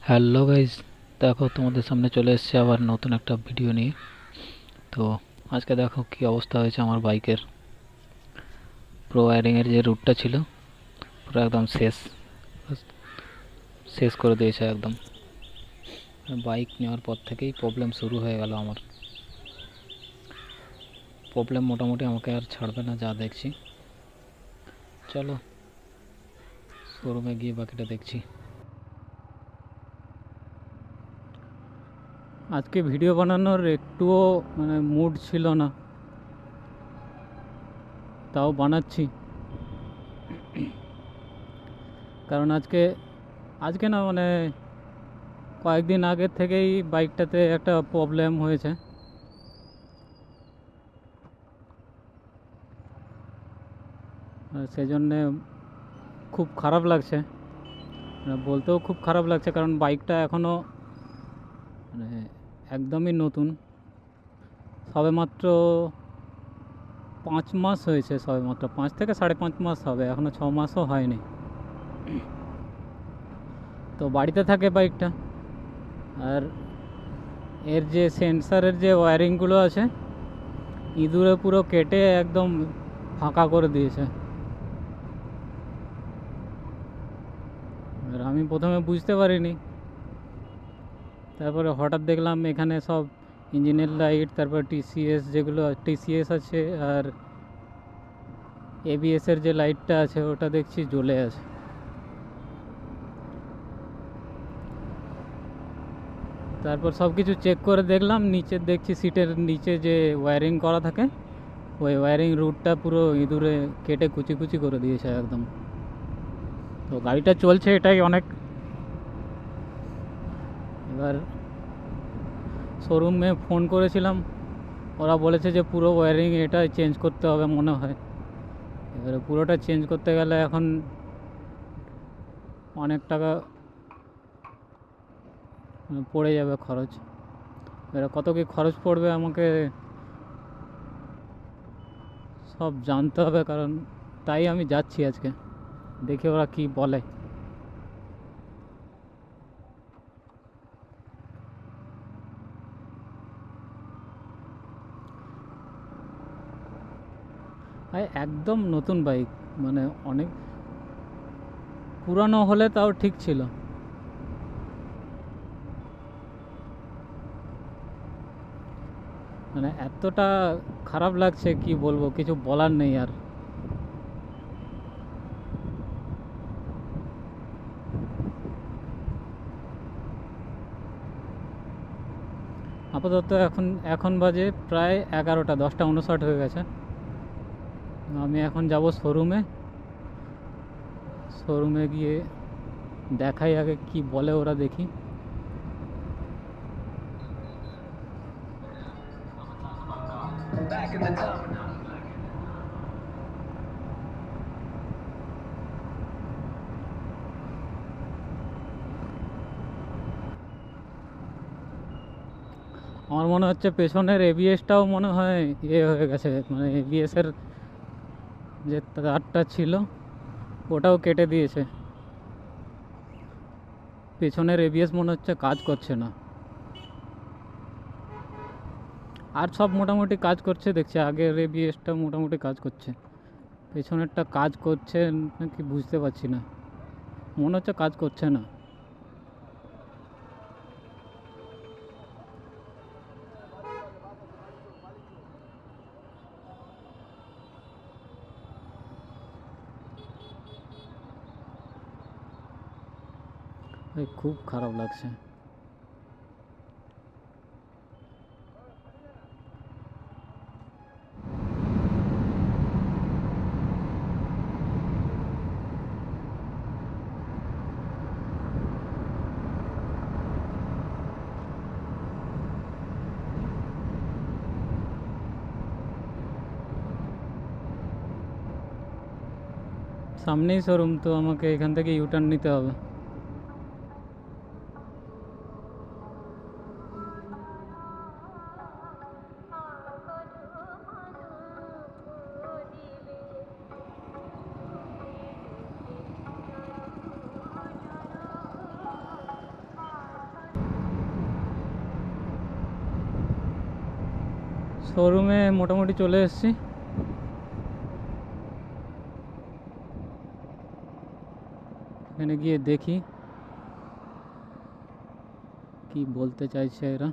Hello guys, দেখো তোমাদের সামনে চলে এসেছে আবার নতুন একটা ভিডিও নিয়ে। তো আজকে দেখো কি অবস্থা হয়েছে আমার বাইকের। প্রো ওয়্যারিংয়ের যে রুটটা ছিল পুরো একদম শেষ শেষ করে দিয়েছে একদম। বাইক নেওয়ার পর থেকেই প্রবলেম শুরু হয়ে গেল আমার। প্রবলেম মোটামুটি আমাকে আর ছাড়বে না যা দেখছি। চলো শোরুমে গিয়ে বাকিটা দেখছি। আজকে ভিডিও বানানোর একটুও মুড ছিল না, তাও বানাচ্ছি। কারণ আজকে আজকে না কয়েকদিন আগের থেকেই বাইকটাতে একটা প্রবলেম হয়েছে। সেই জন্যে খুব খারাপ লাগছে, বলতেও খুব খারাপ লাগছে, কারণ বাইকটা এখনও মানে একদমই নতুন। সবে মাত্র 5 মাস হয়েছে, সবে মাত্র 5 থেকে 5.5 মাস হবে, এখনও 6 মাসও হয়নি। তো বাড়িতে থাকে বাইকটা, আর এর যে সেন্সারের যে ওয়্যারিংগুলো আছে ইঁদুরে পুরো কেটে একদম ফাঁকা করে দিয়েছে। আর আমি প্রথমে বুঝতে পারিনি, তারপরে হঠাৎ দেখলাম এখানে সব ইঞ্জিনের লাইট, তারপর টিসিএস যেগুলো টিসিএস আছে, আর এবিএসের যে লাইটটা আছে ওটা দেখছি জ্বলে আছে। তারপর সব কিছু চেক করে দেখলাম, নিচে দেখছি সিটের নিচে যে ওয়্যারিং করা থাকে ওই ওয়্যারিং রুটটা পুরো ইঁদুরে কেটে কুচি কুচি করে দিয়েছে একদম। তো গাড়িটা চলছে, এটাই অনেক। এবার শোরুমে ফোন করেছিলাম, ওরা বলেছে যে পুরো ওয়্যারিং এটা চেঞ্জ করতে হবে মনে হয়। এবারে পুরোটা চেঞ্জ করতে গেলে এখন অনেক টাকা পড়ে যাবে খরচ। এবারে কত কি খরচ পড়বে আমাকে সব জানতে হবে, কারণ তাই আমি যাচ্ছি আজকে, দেখি ওরা কি বলে। একদম নতুন বাইক, অনেক পুরানো হলে তাও ঠিক ছিল। এতটা খারাপ লাগছে কি বলবো, কিছু বলার নেই আর। আপাতত এখন এখন বাজে প্রায় 11টা, 10টা 59 হয়ে গেছে। আমি এখন যাব শোরুমে। শোরুমে গিয়ে দেখাই আগে কি বলে ওরা, দেখি। আমার মনে হচ্ছে পেছনের এবিএসটাও মনে হয় হয়ে গেছে, এবিএসের যে তারটা ছিল ওটাও কেটে দিয়েছে। পেছনের এবিএস মনে হচ্ছে কাজ করছে না, আর সব মোটামুটি কাজ করছে দেখছি। আগের এবিএসটা মোটামুটি কাজ করছে, পেছনেরটা কাজ করছে নাকি বুঝতে পারছি না, মনে হচ্ছে কাজ করছে না। খুব খারাপ লাগছে। সামনেই শোরুম, তো আমাকে এখান থেকে ইউটার্ন নিতে হবে। শোরুমে মোটামুটি চলে এসেছি। এখানে গিয়ে দেখি কি বলতে চাইছে এরা।